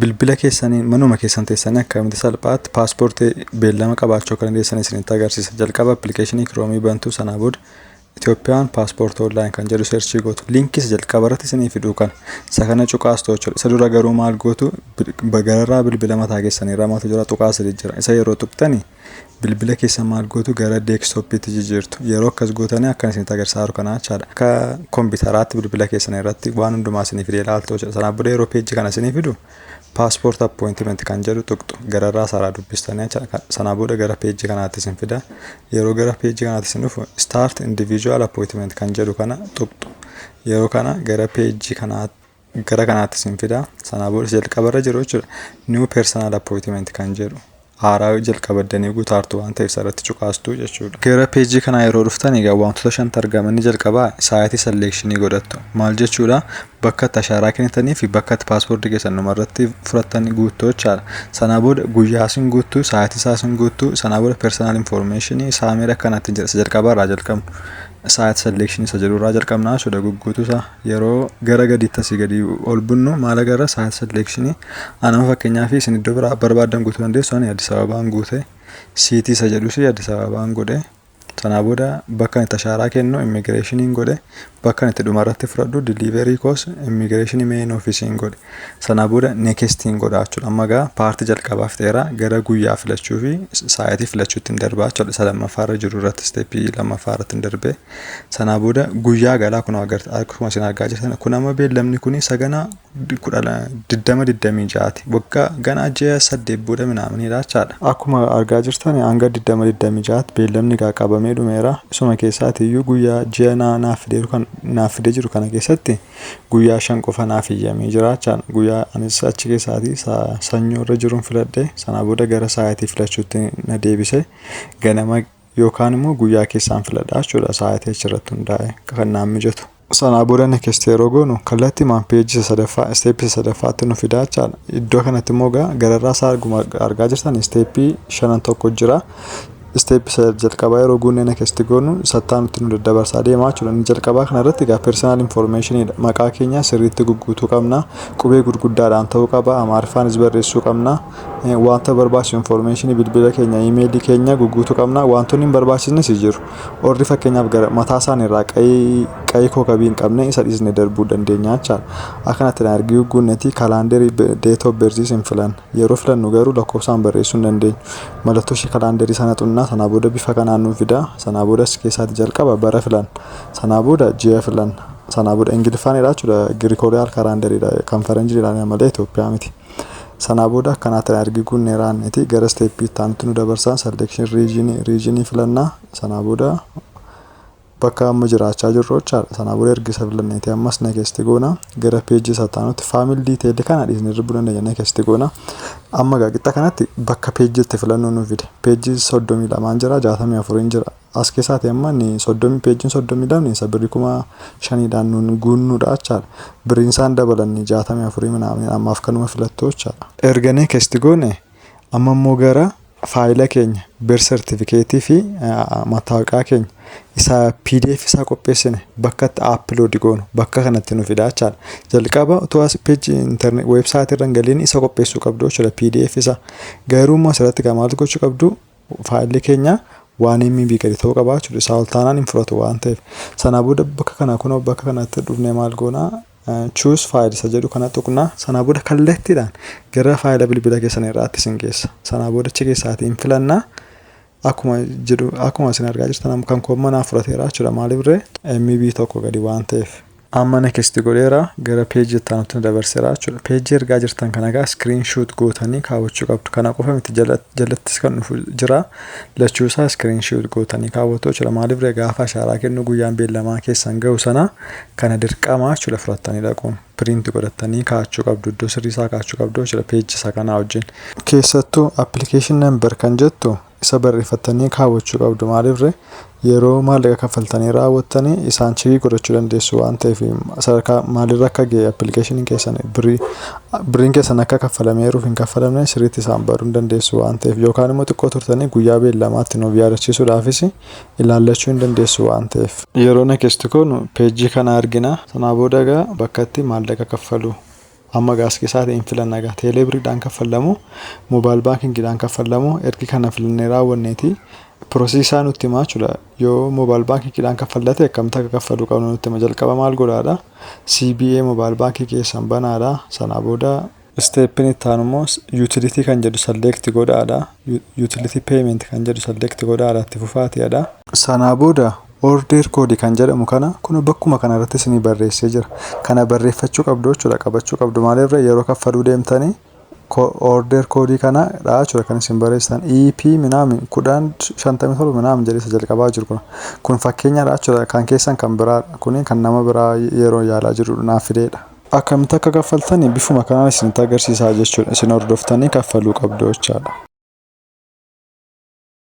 bilbila keessanii manuma keessan teessanii akkamitti salphaatti paaspoortii beellama qabaachuu kan dandeessan isinitti agarsiisa. Jalqaba appilikeeshinii Kiroomii bantuu sanaa booda Ethiopian Passport online kan jedhu searchii gootu. Liinkis jalqaba irratti isinii fiduu kana. Isa kana cuqaastu jechuudha. Isa dura garuu maal gootu gararraa bilbila mataa keessanii irraa maaltu jira tuqaa sadii jira. Isa yeroo tuqxanii bilbila keessa maal gootu gara deesktooppiitti jijjiirtu. Yeroo akkas gootanii akkan isinitti agarsiisaa kana jechaadha. Akka kompiitaraatti bilbila keessanii irratti waan hundumaa isinii fidee ilaaltu jechuudha. Sanaa booda yeroo peejii kana isinii fidu passport appointment kan jedhu tuqxu gararraa saraa dubbistanii jechaadha. Sanaa booda gara peejii kanaatti isin fida. Yeroo gara peejii kanaatti isin dhufu start individual appointment kan jedhu kana tuqxu. Yeroo kana gara peejii kanaatti gara kanaatti isin fida. Sanaa booda jalqabarra jiru jechuudha. New personal appointment kan jedhu. Haaraa jalqabaddanii guutaartu waan ta'eef sarratti cuqaastu jechuudha. Gara peejii kanaa yeroo dhuftan egaa wantoota 5 argamanii jalqabaa saayitii selekshinii godhattu. Maal jechuudha? Bakka itti ashaaraa kennitanii fi bakka itti paaspoortii keessan dhumarratti fudhattanii guuttu jechaadha. Sanaa booda guyyaa isin guuttu, saayitii isaa isin guuttu, sanaa booda personal information isaa meeqa akkanatti jedha. Jalqabarraa jalqabnu. Saayitii selekshinii isa jedhurraa jalqabnaa jechuudha gugguutu isaa. Yeroo gara gadiitti asii gadi ol bunnu maal agarra saayitii selekshinii. Anama fakkeenyaaf isin iddoo biraa barbaadan guutuu dandeessu ani Addis Ababaan guute. Siitii isa jedhus Addis Ababaan godhe. Sanaa booda bakka itti ashaaraa kennu immigireeshiniin godhe. Bakka itti dhumarratti fudhadhu delivery cost immigireeshinii main officein godhe. Sanaa booda nekstiin godha jechuudha. Amma gaa paartii jalqabaaf ta'eera gara guyyaa filachuu fi saayitii filachuutti hin darbaa jechuudha. Isa lammaffaarra jiru irratti steepii lammaffaarratti hin darbee. Sanaa booda guyyaa galaa kun akkuma isin argaa jirtan kun amma beellamni kun sagana 2026 waggaa ganaa ji'a 8 booda minaamanidha jechaadha. Akkuma argaa jirtan hanga 2026 beellamni gaa qabamee dhumeera. Isuma keessaatiyyuu guyyaa ji'a naaf fidee jiru kana keessatti guyyaa 5 qofa naaf iyyamee jira jechaadha. Guyyaa anis achi keessaatii sanyoo irra jiruun filadhe. Sanaa booda gara saayitii filachuutti na deebise. Ganama yookaan immoo guyyaa keessaan filadha jechuudha. Saayitii achirratti hundaa'e kan naan mijatu. Sanaa booda next yeroo goonu kallattii maan peejii sadaffaa steepii sadaffaatti nu fidaa jechaadha. Iddoo kanatti immoo gararraa isaa argaa jirtan steepii 5 tokko jira. Steepii jalqabaa yeroo guunnee next goonu sattaan nutti nu daddabarsaa deemaa jechuudha. Inni jalqabaa kanarratti egaa personal informationidha. Maqaa keenya sirriitti guutuu qabna. Qubee gurguddaadhaan ta'uu qaba. Amaariffaanis barreessuu qabna. Wanta barbaachisu information bilbila keenya emailii keenya guutuu qabna. Wantoonni hin barbaachisnes jiru. Orri fakkeenyaaf gara mataa isaanii irraa qayii kookabii hin qabne isa dhiisnee darbuu dandeenya jechaadha. Akkanatti argii guunneeti kalaandarii date of birth hin filan. Yeroo filannu garuu lakkoofsaan barreessuu hin dandeenyu. Mallattoo ishee kalaandarii sana xunnaa sanaa booda bifa kanaan nu fida. Sanaa booda keessaatti jalqaba bara filan. Sanaa booda ji'a filan. Sanaa booda ingiliffaanidha jechuudha. Giriikooriyaal kalaandariidha kan faranjiidhaan malee Itoophiyaa miti. Sanaa booda akkanatti argii guunnee raanneeti gara steepii itti nu dabarsan selection regionii filannaa. Sanaa booda bakka amma jiraachaa jirru jechaadha. Sanaa booda ergisa filanneeti ammas next goona gara peejii sataanutti family detail kana dhiisnee darbuu dandeenya next goona. Amma qixa kanatti bakka peejiitti filannoo nu fide. Peejii 32 jira 64 jira. As keessaati amma ni 30 peejiin 32 isa birrii 5,000dhaan nuun guunnuudha jechaadha. Birriin isaan dabalanii 64 minaamin ammaaf kanuma filattoo jechaadha. Erga next goone amma immoo gara faayila keenya birth certificate fi mattaawaqaa keenya isa PDF isaa qopheessine bakka itti upload goonu bakka kanatti nu fidaa jechaadha. Jalqaba utuu as page internet website irra galiin isa qopheessuu qabdu jechuudha PDF isa. Garuu immoo asirratti maaltu gochuu qabdu faayilli keenya waan MB gadi ta'uu qaba jechuudha. Isaa ol taanaan hin fudhatu waan ta'eef. Sanaa booda bakka kana kunoo bakka kanatti dhufnee maal goonaa choose file isa jedhu kana tuqnaa. Sanaa booda kallattiidhaan gara faayila bilbila keessan irraatti isin geessa. Sanaa booda achi keessaatiin filannaa. Akkuma isin argaa jirtan kan koommanaa fudhateera jechuudha. Maaliif ree MB tokko gadi waan ta'eef. Amma next godheera gara peejii itti aanutti dabarseera jechuudha. Peejii ergaa jirtan kana egaa screenshot gootanii kaawwachuu qabdu. Kana qofa miti jalattis kan dhufu jira. Lachuusaa screenshot gootanii kaawwatu jechuudha. Maaliif ree gaafa ashaaraa kennu guyyaan beellamaa keessan ga'u sana kana dirqamaa jechuudha fudhattanii dhaquun. Print godhatanii kaa'achuu qabdu. Iddoo sirriisaa kaa'achuu qabdu jechuudha peejii isa kanaa wajjin. Keessattuu application number kan jettu isa barreeffatanii kaawwachuu qabdu. Maaliif ree yeroo maallaqa kaffaltanii raawwattanii isaan chekii godhachuu dandeessu waan ta'eef sadarkaa maalirra akka ga'e appilikeeshiniin keessan birriin keessan akka kaffalameeruuf hin kaffalamne sirriitti isaan baruu dandeessu waan ta'eef yookaan immoo xiqqoo turtanii guyyaa beellamaatti nuuf yaadachiisuudhaafis ilaallachuu hin dandeessu waan ta'eef. Yeroo next kun peejii kana argina. Sanaa booda egaa bakka itti maallaqa kaffalu amma gaas keessaatiin hin filanna egaa teelee biriidhaan kaffallamu moobaayil baankiingiidhaan kaffallamu ergi kana filannee raawwanneeti piroosiisaa nutti himaa jechuudha. Yoo moobaayil baankiingiidhaan kaffallate akkamitti akka kaffaluu qabnu nutti hima. Jalqaba maal godhaadha CBA moobaayil baankii keessan banaadha. Sanaa booda steeppiin itti aanu immoo yuutilitii kan jedhu select godhaadha. Yuutilitii peeyiment kan jedhu select godhaadha itti fufaatiidha. Sanaa booda order koodii kan jedhamu kana kun bakkuma kana irratti isinii barreessee jira. Kana barreeffachuu qabdu jechuudha qabachuu qabdu maalirra yeroo kaffaluu deemtanii order koodii kana dha jechuudha kan isin barreessitan EP minaamin 1057 minaamin jedhee jalqabaa jiru kun fakkeenyaadha jechuudha kan keessan kan biraa kun kan nama biraa yeroo yaalaa jiru naaf fideedha. Akkamitti akka kaffaltanii bifuma kanaan isinitti agarsiisaa jechuudha. Isin hordoftanii kaffaluu qabdu jechaadha.